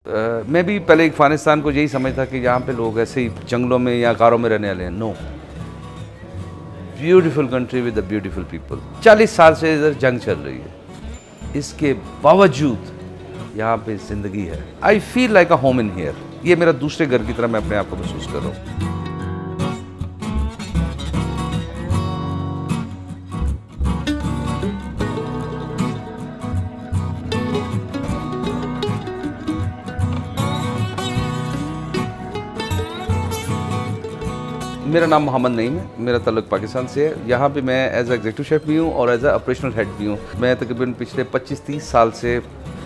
मैं भी पहले अफ़गानिस्तान को यही समझता कि यहाँ पे लोग ऐसे ही जंगलों में या गारों में रहने वाले हैं। No, beautiful country with the beautiful people. 40 साल से इधर जंग चल रही है, इसके बावजूद यहाँ पे ज़िंदगी है। I feel like a home in here. ये मेरा दूसरे घर की तरह मैं अपने आप को महसूस कर रहा हूँ। मेरा नाम मोहम्मद नईम है, मेरा ताल्लुक पाकिस्तान से है। यहाँ पे मैं एज एग्जीक्यूटिव शेफ़ भी हूँ और एज अ ऑपरेशनल हेड भी हूँ। मैं तकरीबन पिछले 25-30 साल से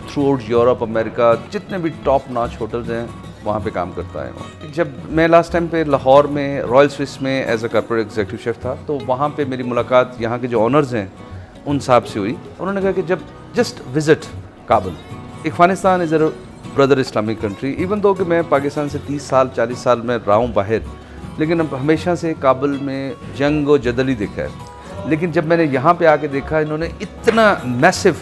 थ्रू आउट यूरोप, अमेरिका, जितने भी टॉप नॉच होटल्स हैं वहाँ पे काम करता है। जब मैं लास्ट टाइम पे लाहौर में रॉयल स्विस में as a corporate executive chef था, तो वहाँ पे मेरी मुलाकात यहाँ के जो ऑनर्स हैं उन साहब से हुई। उन्होंने कहा कि जब just visit Kabul, Afghanistan is a brother Islamic country. Even though कि मैं पाकिस्तान से 30 साल 40 साल में रहा हूँ बाहर, लेकिन अब हमेशा से काबुल में जंग और जदल ही देखा है। लेकिन जब मैंने यहाँ पे आके देखा, इन्होंने इतना मैसिव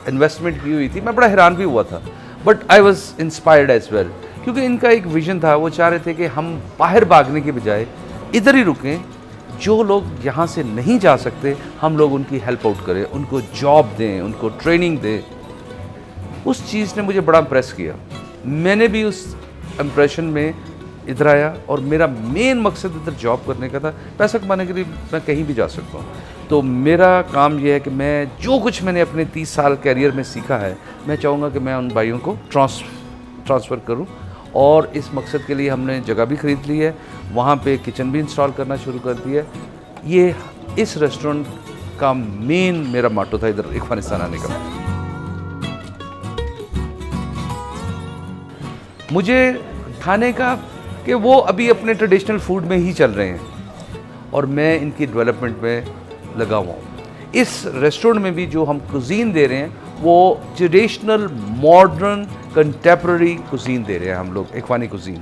इन्वेस्टमेंट की हुई थी, मैं बड़ा हैरान भी हुआ था। But I was inspired as well, क्योंकि इनका एक विजन था। वो चाह रहे थे कि हम बाहर भागने के बजाय इधर ही रुकें, जो लोग यहाँ से नहीं जा सकते हम लोग उनकी हेल्प आउट करें, उनको जॉब दें, उनको ट्रेनिंग दें। उस चीज़ ने मुझे बड़ा इम्प्रेस किया। मैंने भी उस इम्प्रेशन में इधर आया और मेरा मेन मकसद इधर जॉब करने का था। पैसा कमाने के लिए मैं कहीं भी जा सकता हूँ। तो मेरा काम यह है कि मैं जो कुछ मैंने अपने 30 साल कैरियर में सीखा है, मैं चाहूँगा कि मैं उन भाइयों को ट्रांसफ़र करूँ। और इस मकसद के लिए हमने जगह भी ख़रीद ली है, वहाँ पे किचन भी इंस्टॉल करना शुरू कर दिया है। ये इस रेस्टोरेंट का मेन मेरा मोटो था इधर अफ़गानिस्तान आने का। मुझे खाने का कि वो अभी अपने ट्रेडिशनल फूड में ही चल रहे हैं और मैं इनकी डेवलपमेंट में लगा हुआ हूँ। इस रेस्टोरेंट में भी जो हम कुज़ीन दे रहे हैं वो ट्रेडिशनल, मॉडर्न, कंटेम्प्रेरी कुज़ीन दे रहे हैं हम लोग, अफ़गानी कुज़ीन।